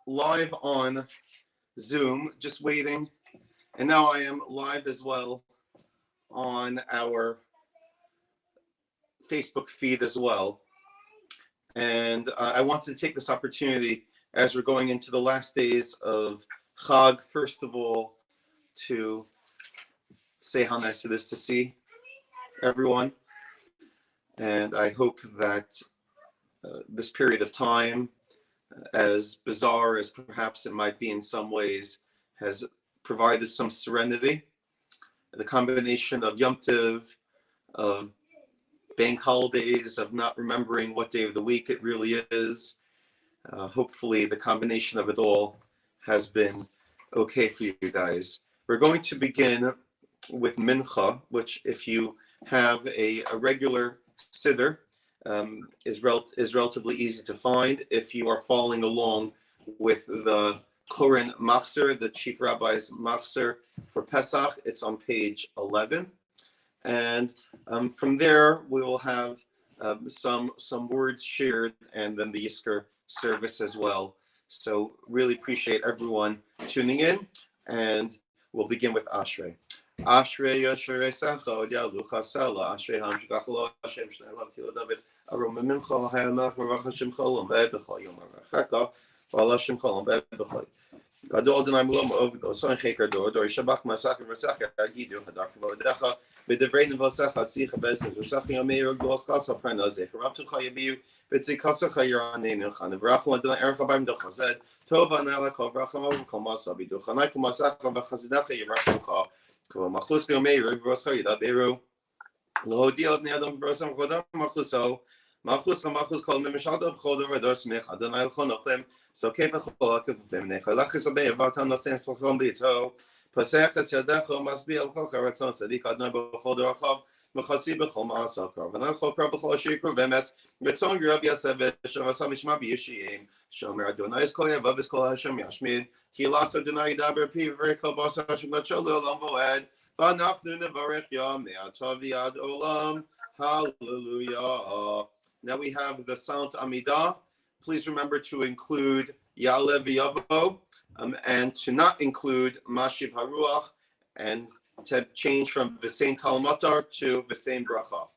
live on Zoom, just waiting. And now I am live as well on our Facebook feed as well. And I wanted to take this opportunity as we're going into the last days of Chag, first of all, to say how nice it is to see everyone. And I hope that this period of time, as bizarre as perhaps it might be in some ways, has provided some serenity. The combination of Yom Tov, of bank holidays, of not remembering what day of the week it really is. Hopefully the combination of it all has been okay for you guys. We're going to begin with Mincha, which if you have a regular siddur, is relatively easy to find. If you are following along with the Koren Machzer, the Chief Rabbi's Machzer for Pesach, it's on page 11. And from there, we will have some words shared and then the Yizkor service as well. So really appreciate everyone tuning in, and we'll begin with Ashrei. Ashrei Yoshrei Sacha Yalucha Sala Ashrei Hamshkach Lo Hashem Shnei Lav Tilo David Arom Mincha Hayanach Marach Hashem Cholom Be'Bechol Yom Arachaka Val Hashem Cholom Be'Bechol Gadol Adonai Melom Ovdo Son Cheker Dor Shabach Masach Masach Agidu Hadak Vodecha B'Devrei Nevasecha Sicha Be'Sem V'Sach Yameir Gdos Kasa Prana Zech Rav Tucha Yabiu V'Tzikasa Chayaranei Nilchan V'Rachum Adonai Ercha B'Im Dochazed Tova Nala Kol V'Racham Kol Masa B'Ducha Naikum Masach V'Chazidacha Yirachum Machus Yomeir V'Roscha Yidaberu Lo Diod Ne'adam V'Rosam Chodam Machuso Machus Kol Memeshadav Chodor V'Dor Smech Adonai L'Chonochem So Kev Chol Kevim Nechalachis Obei Vatan Nosen Salchom B'Ito Pasechas Yadecho Masbi El Chol Charatzon Tzadik Adonai B'Chol Dorachav Mechasi B'Chol Ma'asakar V'Nan Chol Kra B'Chol Shikru V'Emes V'Tzon Yerab Yaseh V'Shavasam Mishma B'Yishiyim Shomer Adonai Es Kol Yavav Es Kol Hashem Yashmid Ki Las Adonai Yidaber Pi V'Rei Kol Bas Hashem L'Chol L'Olam V'Oed V'Anachnu Nevarech Yom Me'atov Yad Olam Hallelujah. Now we have the Saint Amidah. Please remember to include Ya'aleh V'Yavo and to not include Mashiv Haruach, and to change from V'sein Talmatar to V'sein Bracha.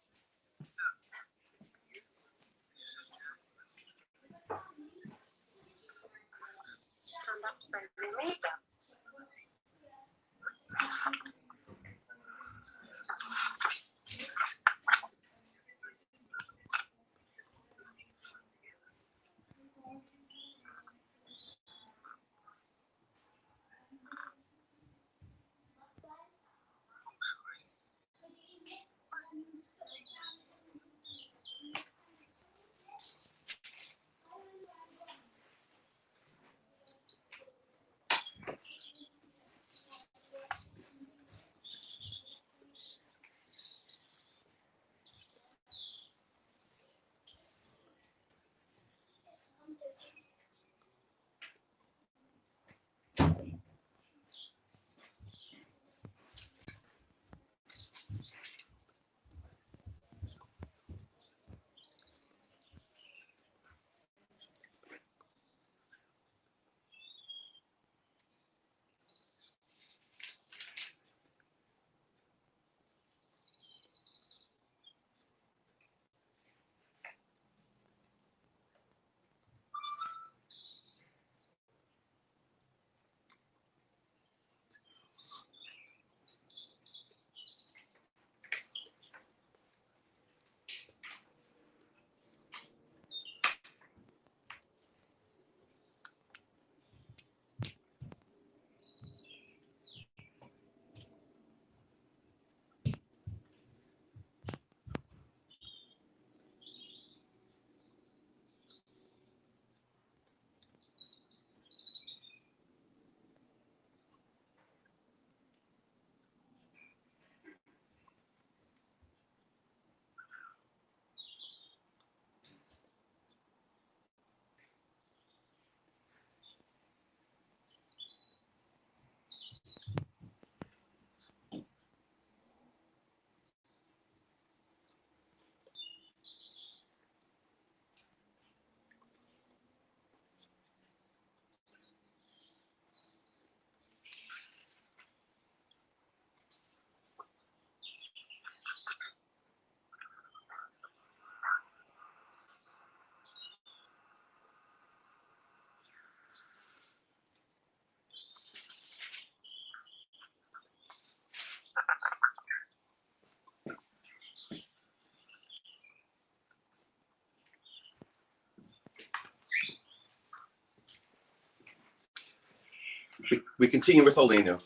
We continue with Aleinu.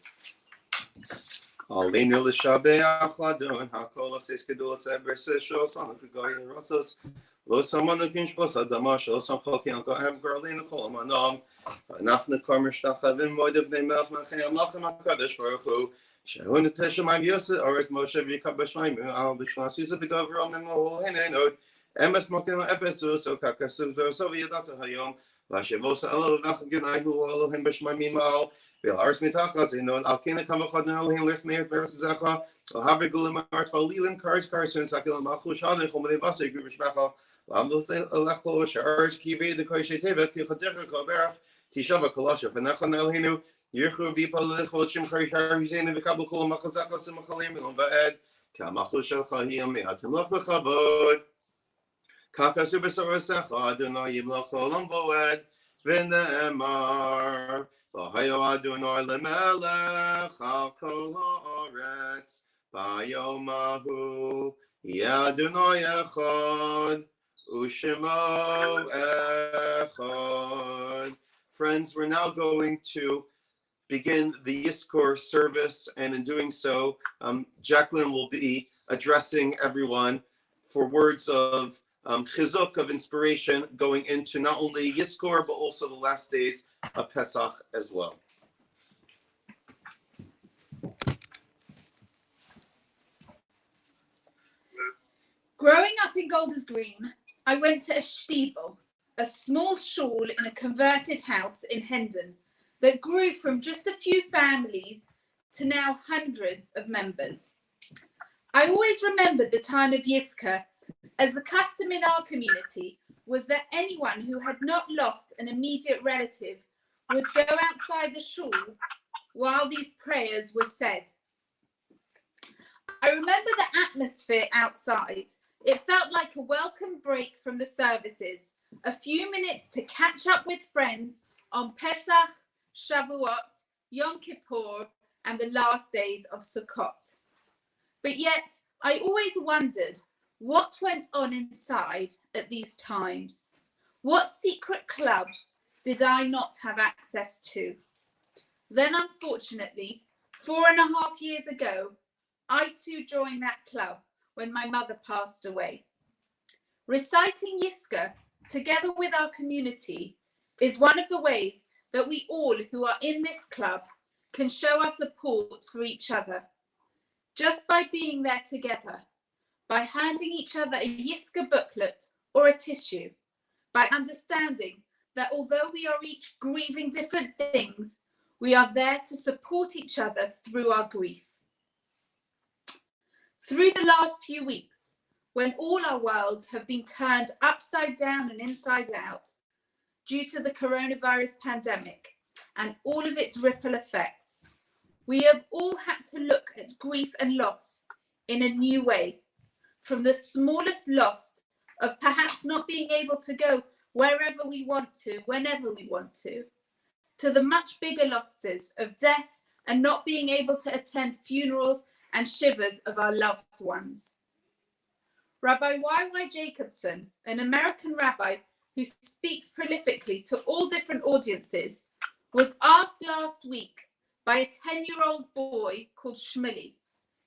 Aleinu l'shabeach ladon hakol aseis gedul tzebres shel sam k'goy rosos lo samanu kinshpos adama shel sam chalkin go'em garleinu chol manam v'nachnu kamer shtachavim moedav ne'melch machem lachem hakadosh baruch hu shehu neteshem yosef ares Moshe v'yikabash al b'shlasisa b'gavram emol hinenod emes mokim efesu so kakasu so v'yadata hayom v'ashevos alo v'ach genai hu Elohim b'shmaimim al Ars mitachas in on alkena kamachad now hin list meir versus zacha have gulim art falilim cars carson sakil machu shade from the bus group shmacha lam do say lechlo sharj kibe the koshe teva ki khader kaberach tishava kolasha v'nachon elhinu yirchu v'pol chochim khayshar v'zein v'kabel kol machazacha simchalim on va'ed kamachu shel chayim me'atim lach b'chavod kakasu b'sarasecha adonai yimlach olam v'ed v'ne'emar V'hayo Adonai lemelech al kol haaretz b'yomahu Adonai echad u'shemo echad. Friends, we're now going to begin the Yizkor service, and in doing so, Jacqueline will be addressing everyone for words of chizuk, of inspiration, going into not only Yizkor, but also the last days of Pesach as well. Growing up in Golders Green, I went to a shtibel, a small shul in a converted house in Hendon that grew from just a few families to now hundreds of members. I always remembered the time of Yizkor, as the custom in our community was that anyone who had not lost an immediate relative would go outside the shul while these prayers were said. I remember the atmosphere outside. It felt like a welcome break from the services, a few minutes to catch up with friends on Pesach, Shavuot, Yom Kippur, and the last days of Sukkot. But yet, I always wondered what went on inside at these times. What secret club did I not have access to? Then, unfortunately, 4.5 years ago, I too joined that club when my mother passed away. Reciting Yizkor together with our community is one of the ways that we all who are in this club can show our support for each other. Just by being there together, by handing each other a Yizkor booklet or a tissue, by understanding that although we are each grieving different things, we are there to support each other through our grief. Through the last few weeks, when all our worlds have been turned upside down and inside out due to the coronavirus pandemic and all of its ripple effects, we have all had to look at grief and loss in a new way. From the smallest loss of perhaps not being able to go wherever we want to, whenever we want to the much bigger losses of death and not being able to attend funerals and shivers of our loved ones. Rabbi Y.Y. Jacobson, an American rabbi who speaks prolifically to all different audiences, was asked last week by a 10-year-old boy called Shmuley,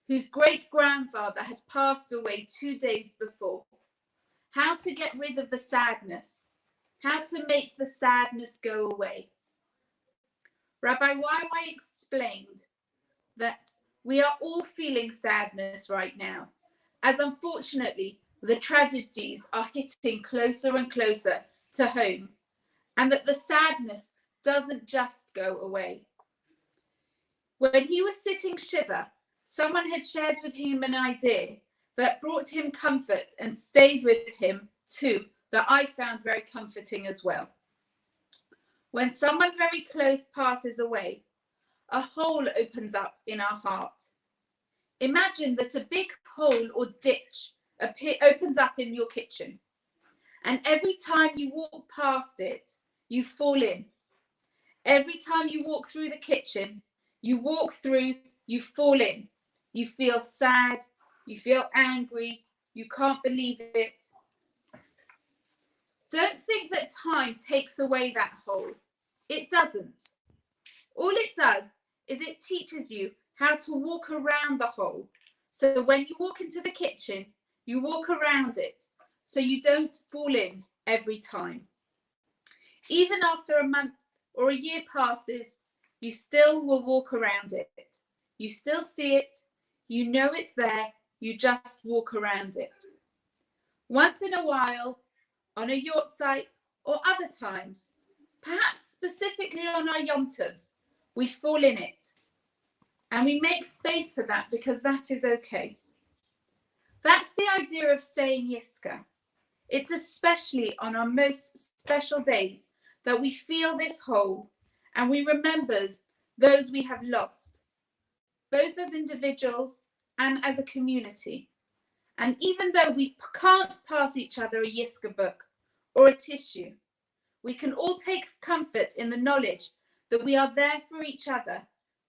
whose great-grandfather had passed away 2 days before, how to get rid of the sadness, how to make the sadness go away. Rabbi Y.Y. explained that we are all feeling sadness right now, as unfortunately the tragedies are hitting closer and closer to home, and that the sadness doesn't just go away. When he was sitting shiva, someone had shared with him an idea that brought him comfort and stayed with him too, that I found very comforting as well. When someone very close passes away, a hole opens up in our heart. Imagine that a big hole or ditch opens up in your kitchen, and every time you walk past it, you fall in. Every time you walk through the kitchen, you fall in. You feel sad, you feel angry, you can't believe it. Don't think that time takes away that hole. It doesn't. All it does is it teaches you how to walk around the hole. So when you walk into the kitchen, you walk around it so you don't fall in every time. Even after a month or a year passes, you still will walk around it. You still see it, you know it's there, you just walk around it. Once in a while, on a yacht site or other times, perhaps specifically on our Yom Tovs, we fall in it. And we make space for that because that is okay. That's the idea of saying Yizkor. It's especially on our most special days that we feel this hole and we remember those we have lost, both as individuals and as a community. And even though we can't pass each other a Yizkor book or a tissue, we can all take comfort in the knowledge that we are there for each other,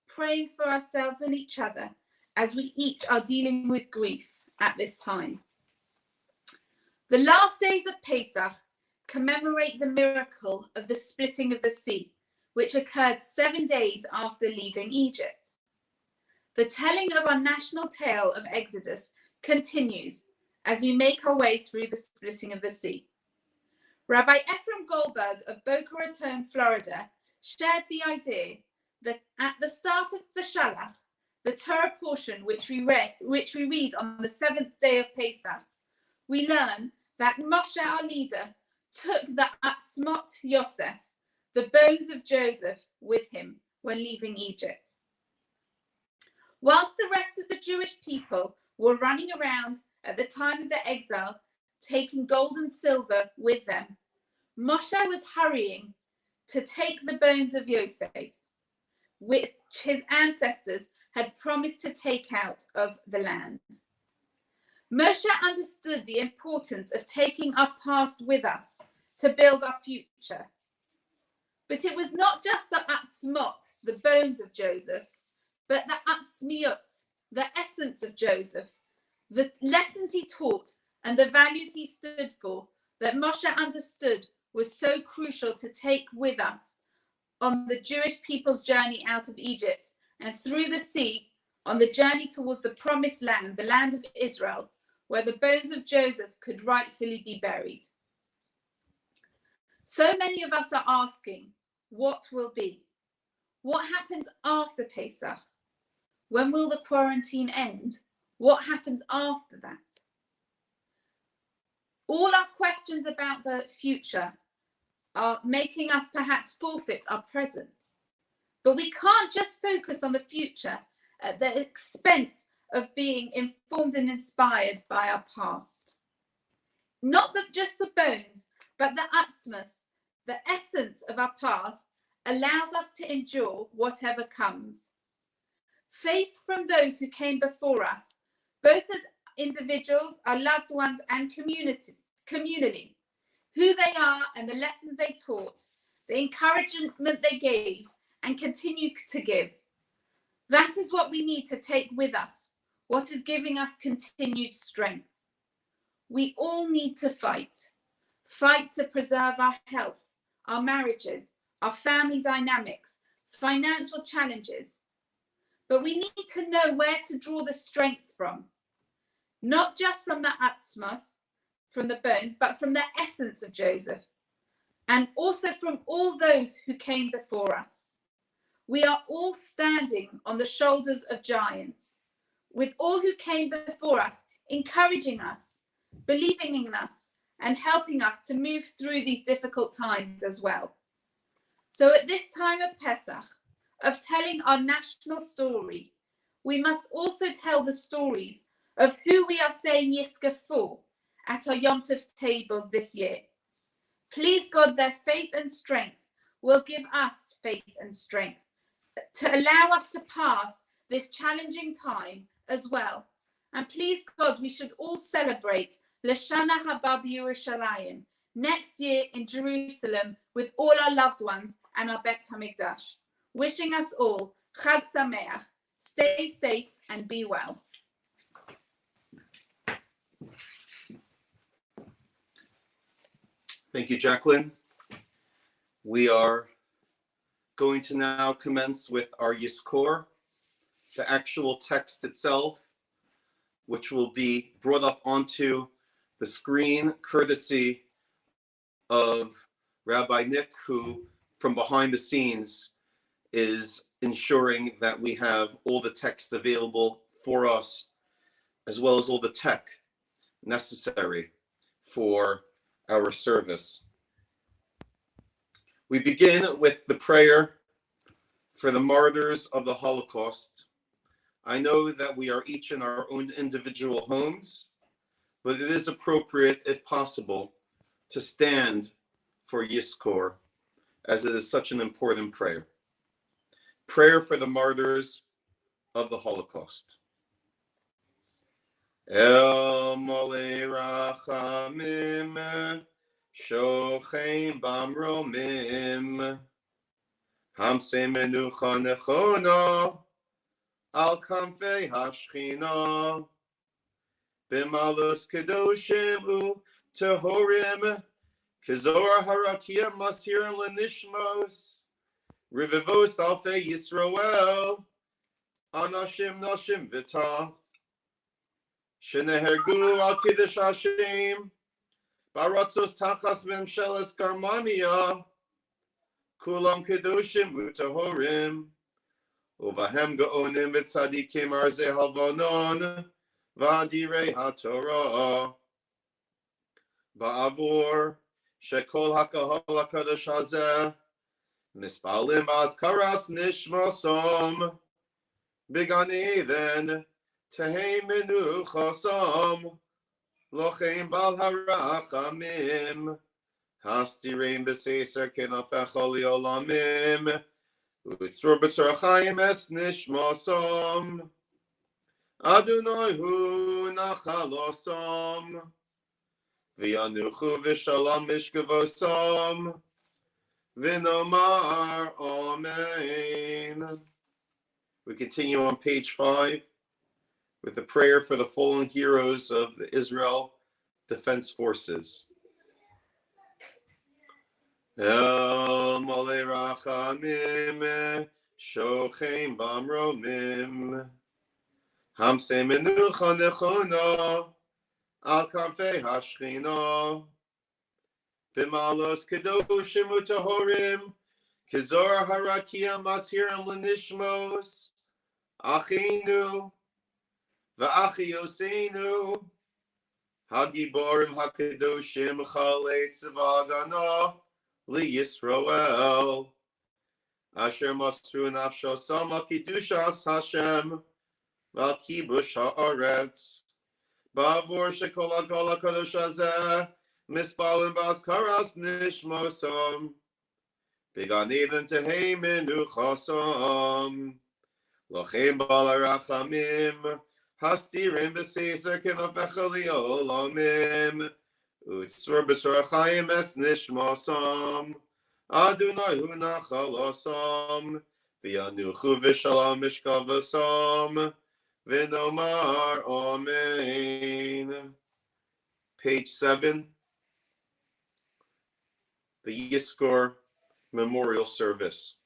praying for ourselves and each other as we each are dealing with grief at this time. The last days of Pesach commemorate the miracle of the splitting of the sea, which occurred 7 days after leaving Egypt. The telling of our national tale of Exodus continues as we make our way through the splitting of the sea. Rabbi Ephraim Goldberg of Boca Raton, Florida, shared the idea that at the start of Beshalach, the Torah portion which we read on the 7th day of Pesach, we learn that Moshe, our leader, took the Atzmot Yosef, the bones of Joseph, with him when leaving Egypt. Whilst the rest of the Jewish people were running around at the time of their exile, taking gold and silver with them, Moshe was hurrying to take the bones of Yosef, which his ancestors had promised to take out of the land. Moshe understood the importance of taking our past with us to build our future. But it was not just the atzmot, the bones of Joseph, but the atzmiot, the essence of Joseph, the lessons he taught and the values he stood for that Moshe understood was so crucial to take with us on the Jewish people's journey out of Egypt and through the sea on the journey towards the promised land, the land of Israel, where the bones of Joseph could rightfully be buried. So many of us are asking, what will be? What happens after Pesach? When will the quarantine end? What happens after that? All our questions about the future are making us perhaps forfeit our present. But we can't just focus on the future at the expense of being informed and inspired by our past. Not just the bones, but the atzmos, the essence of our past, allows us to endure whatever comes. Faith from those who came before us, both as individuals, our loved ones, and communally, who they are and the lessons they taught, the encouragement they gave and continue to give. That is what we need to take with us, what is giving us continued strength. We all need to fight to preserve our health, our marriages, our family dynamics, financial challenges. But we need to know where to draw the strength from, not just from the atzmos, from the bones, but from the essence of Joseph, and also from all those who came before us. We are all standing on the shoulders of giants, with all who came before us, encouraging us, believing in us, and helping us to move through these difficult times as well. So at this time of Pesach, of telling our national story, we must also tell the stories of who we are saying Yizkor for at our Yom Tov tables this year. Please God, their faith and strength will give us faith and strength to allow us to pass this challenging time as well. And please God, we should all celebrate L'Shana Haba B'Yerushalayim next year in Jerusalem with all our loved ones and our Bet HaMikdash. Wishing us all Chag Sameach, stay safe and be well. Thank you, Jacqueline. We are going to now commence with our Yizkor, the actual text itself, which will be brought up onto the screen courtesy of Rabbi Nick, who from behind the scenes is ensuring that we have all the text available for us, as well as all the tech necessary for our service. We begin with the prayer for the martyrs of the Holocaust. I know that we are each in our own individual homes, but it is appropriate, if possible, to stand for Yizkor, as it is such an important prayer. Prayer for the martyrs of the Holocaust. El mole rachamim, shochein bamromim, hamse menucha nechona, al kamfei hashchina, b'malus kedoshim u tehorim, kizor harakia masir lenishmos, rivivos alfei Yisroel, anashim nashim v'tach, shenehergu al kiddush Hashem, baratzos tachas v'msheles Garmania, kulam kedoshim u'tahorim, uvahem gaonim v'tzadikim arze havonon, v'adirei haTorah, ba'avor shekol hakahol hakadosh hazeh, mispalim b'azkaras nishmasom, b'gan Eden, tehei menuchasom, lochein bal harachamim, hastirein b'seiser kenafecha liolamim, u'tzror b'tzorachayim es nishmasom, Adonai hu nachalosom, v'yanuchu v'shalom mishkavosom, v'nomar amen. We continue on page 5 with the prayer for the fallen heroes of the Israel Defense Forces. El mole rachamim, shochein bamromim, hamse menucha nechona, al kamfei hashchina, b'malos kedoshim u'tahorim, kizor harakia masir lenishmos, achinu, v'achiyosenu, hagiborim hakadoshim chalei tzva hagana liYisroel, asher masru nafshosam al kiddushas Hashem, v'al kibush haaretz, ba'avor shekol hakol hakadosh hazeh, mispalim b'azkaras nishmosom, b'gan Eden tehei menuchasom, lochein bal harachamim, hastirim b'seiser kenafecha liolamim, u'tzror b'tzorachayim es nishmasom, Adonai hu nachalosom, v'yanuchu v'shalom mishkavosom, v'nomar amen. Page 7, the Yizkor Memorial Service.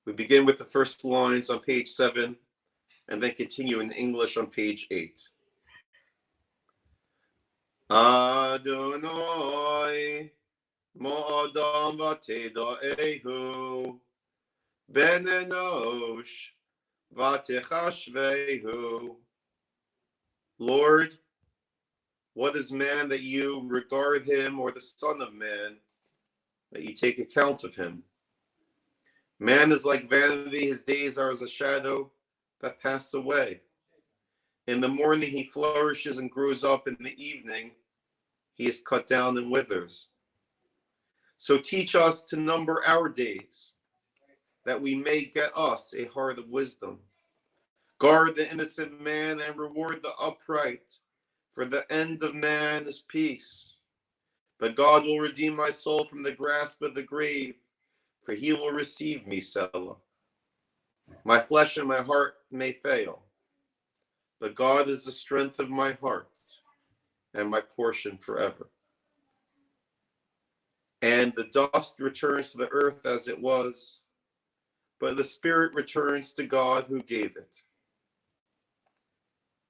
We begin with the first lines on page 7 and then continue in English on page 8. Adonai mo'adam v'tedo'ehu, ben enosh v'techashvehu. Lord, what is man that you regard him, or the son of man that you take account of him? Man is like vanity, his days are as a shadow that pass away. In the morning he flourishes and grows up, in the evening he is cut down and withers. So teach us to number our days, that we may get us a heart of wisdom. Guard the innocent man and reward the upright, for the end of man is peace. But God will redeem my soul from the grasp of the grave, for he will receive me, Selah. My flesh and my heart may fail, but God is the strength of my heart and my portion forever. and the dust returns to the earth as it was, but the spirit returns to God who gave it.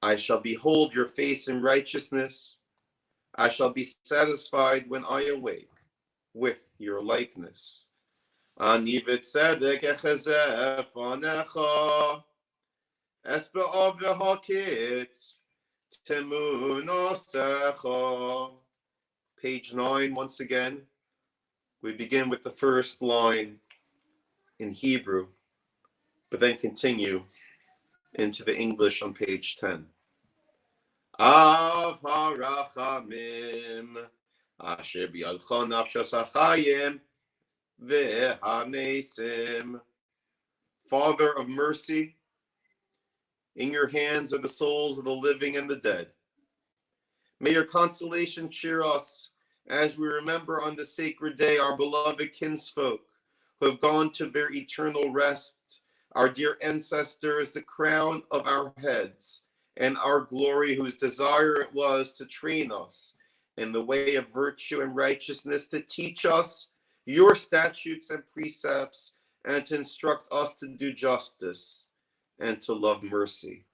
I shall behold your face in righteousness. I shall be satisfied when I awake with your likeness. Ani v'tzedek echazeh fanecha, es be'av v'hakitz temunosecha. Page 9, once again. We begin with the first line in Hebrew, but then continue into the English on page 10. Av harachamim, asher biyadcha nafshos hachayim v'hamesim. Father of mercy, in your hands are the souls of the living and the dead. May your consolation cheer us as we remember on the sacred day our beloved kinsfolk who have gone to their eternal rest, our dear ancestors, the crown of our heads, and our glory, whose desire it was to train us in the way of virtue and righteousness, to teach us your statutes and precepts, and to instruct us to do justice and to love mercy.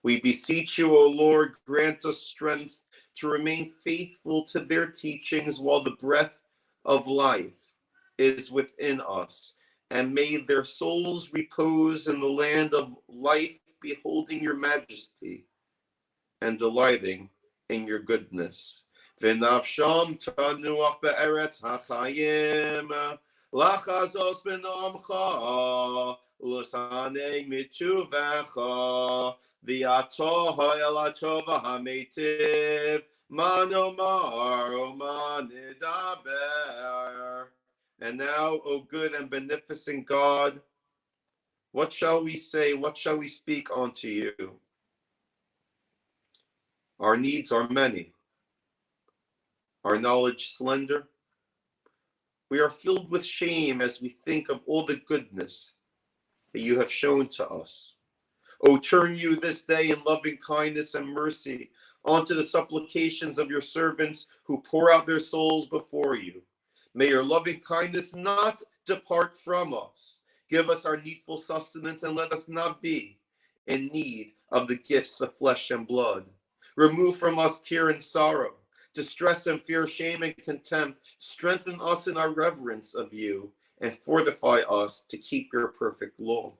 We beseech you, O Lord, grant us strength to remain faithful to their teachings while the breath of life is within us, and may their souls repose in the land of life, beholding your majesty and delighting in your goodness. V'nafsham tanuach be'eretz hachayim, lachazos b'nomcha, l'sanei mituvecha, v'ato ha'el atova ha'metiv, manomar o manidaber. And now, O good and beneficent God, what shall we say? What shall we speak unto you? Our needs are many, our knowledge slender. We are filled with shame as we think of all the goodness that you have shown to us. O turn you this day in loving kindness and mercy onto the supplications of your servants who pour out their souls before you. May your loving kindness not depart from us. Give us our needful sustenance and let us not be in need of the gifts of flesh and blood. Remove from us care and sorrow, distress and fear, shame and contempt. Strengthen us in our reverence of you and fortify us to keep your perfect law.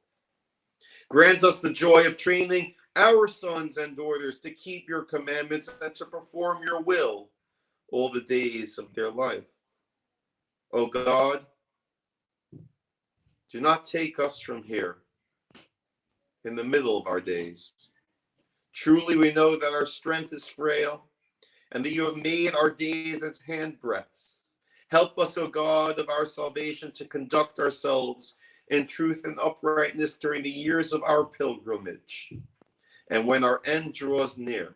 Grant us the joy of training our sons and daughters to keep your commandments and to perform your will all the days of their life. O God, do not take us from here in the middle of our days. Truly we know that our strength is frail and that you have made our days as handbreadths. Help us, O God of our salvation, to conduct ourselves in truth and uprightness during the years of our pilgrimage. And when our end draws near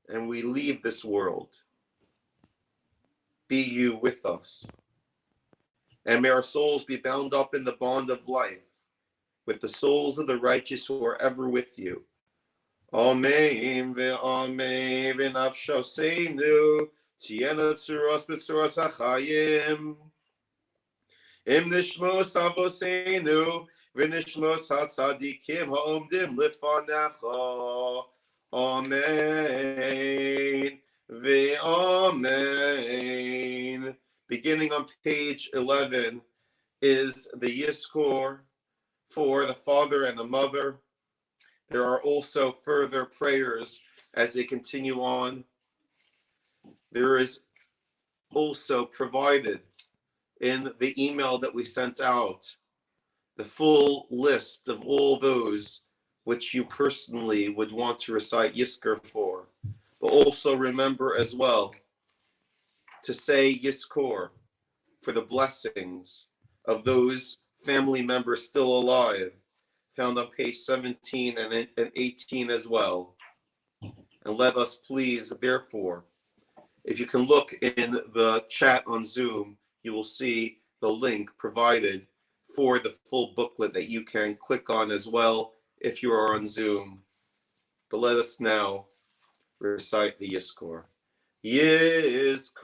and we leave this world, be you with us. And may our souls be bound up in the bond of life with the souls of the righteous who are ever with you. Amen ve'amen v'nafshoseinu tiena tzuros b'tzuros hachayim. Im nishmos avoseinu v'nishmos hatzadikim ha'omdim lifanecha. Amen ve'amen. Beginning on page 11 is the Yizkor for the father and the mother. There are also further prayers as they continue on. There is also provided in the email that we sent out the full list of all those which you personally would want to recite Yizkor for. But also remember as well to say Yizkor for the blessings of those family members still alive, found on page 17 and 18 as well. And let us please, therefore, if you can look in the chat on Zoom, you will see the link provided for the full booklet that you can click on as well if you are on Zoom. But let us now recite the Yizkor. Yizkor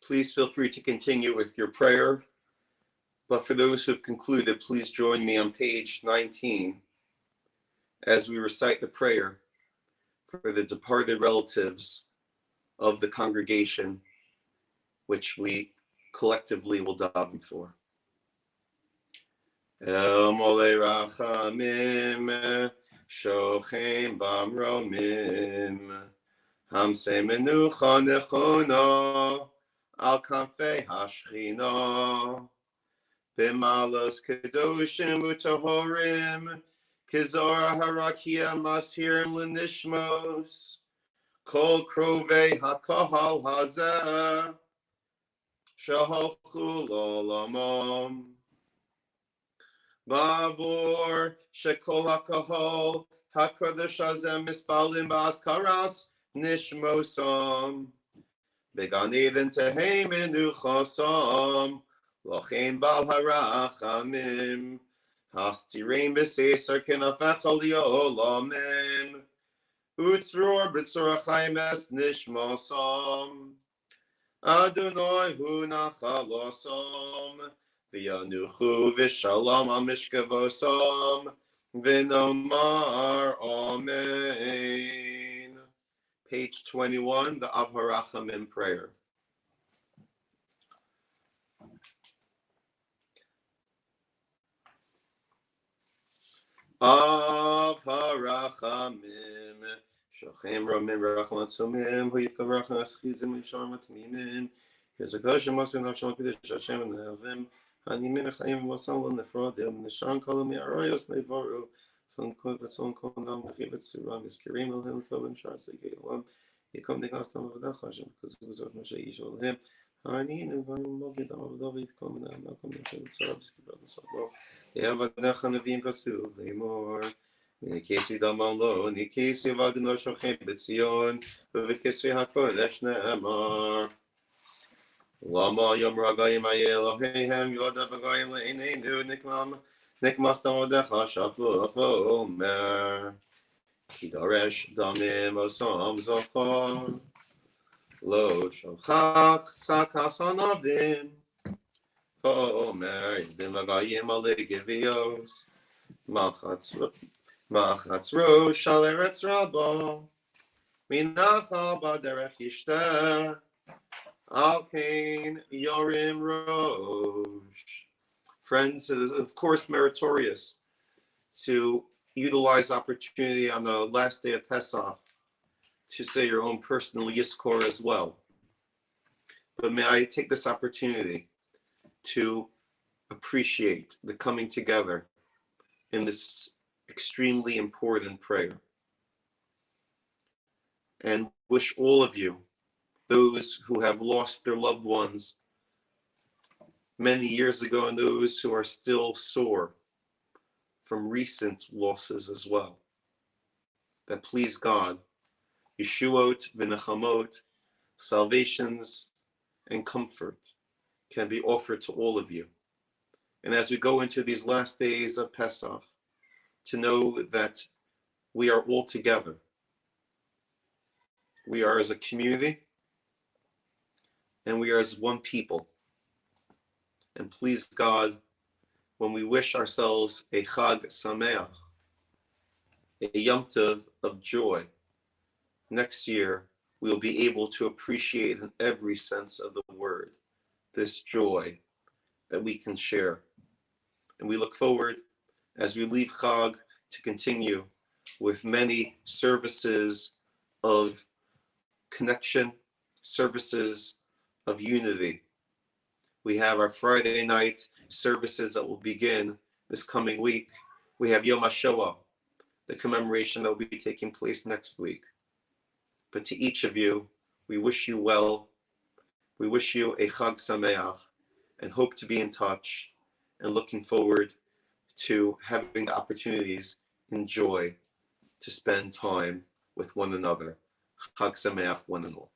Please feel free to continue with your prayer. But for those who have concluded, please join me on page 19 as we recite the prayer for the departed relatives of the congregation, which we collectively will daven for. El Molei Rachamim, Shochem Bamromim, Hamsei Menucha Nechona, Al Kanfei Hashchina, B'malos Kedoshim Utahorim, Kizora Harakia Mashirim L'Nishmos, Kol Krovei HaKahal Hazeh, Shahalchu L'Olamam, Bavor Shekol HaKahal HaKadosh Hazeh Mispalim B'Askaras Nishmosam, Began Eden Tehei Menuchasam, Lochem Bal Harachamim, Hastirein B'Seisar Kenafech Olamim, Utzror B'Tzorachayim Es Nishmasam, Adonai Hu Nachalosam, V'yanuchu V'Shalom Amishkavosam, V'nomar Amen. Page 21, the Av HaRachamim prayer. Av HaRachamim, Shochem Ramim Rachman Tzomim, Yizkor Rachman Aschizim Yisharm Atmimim, Kezakashim Masin Avshalom Pidish Hashem Nehavim, Hanimin Echayim Vasal Nefrodim, Nishan Kolom Yarayos Nevaru, Son Kol Betzon Konam V'chivet Suram, Yizkirim Elhem Tovim Shasei Gelam, Yikom Negastam Avdach Hashem, because it was of Moshe Yishol Him, Hani Nevayim Movid Avdavid Kom Nam Malkom Neshem Tzarab Yizkibad Nesabo, Yevadecha Nevim Kasuv Lemor, Nikesi Damalo, Nikesi Vadino Shochem Betzion, V'Kesvi HaKodesh Ne'emar, Lama Yom Ragayim Ayelohehem, Yoda V'Gayim Le'eneinu, Nikmas Damodecha Shavu Omer, Kidaresh Damim Osam Zafar, Lo Shochach Sakas Anavim, Omer Ydim V'Gayim Alegevios, Machatz Rosh Al Eretz Rabbah, Minacha Baderech Yishteh, Al Kain Yorim Rosh. Friends, it is of course meritorious to utilize opportunity on the last day of Pesach to say your own personal Yizkor as well. But may I take this opportunity to appreciate the coming together in this extremely important prayer. And wish all of you, those who have lost their loved ones many years ago and those who are still sore from recent losses as well, that please God, Yeshuot v'nechamot, salvations and comfort can be offered to all of you. And as we go into these last days of Pesach, to know that we are all together We are as a community, and we are as one people. And please God, when we wish ourselves a Chag Sameach, a Yom Tov of joy, next year we will be able to appreciate in every sense of the word this joy that we can share. And we look forward, as we leave Chag, to continue with many services of connection, services of unity. We have our Friday night services that will begin this coming week. We have Yom HaShoah, the commemoration that will be taking place next week. But to each of you, we wish you well. We wish you a Chag Sameach and hope to be in touch and looking forward to having the opportunities and joy to spend time with one another. Chag Sameach, one and all.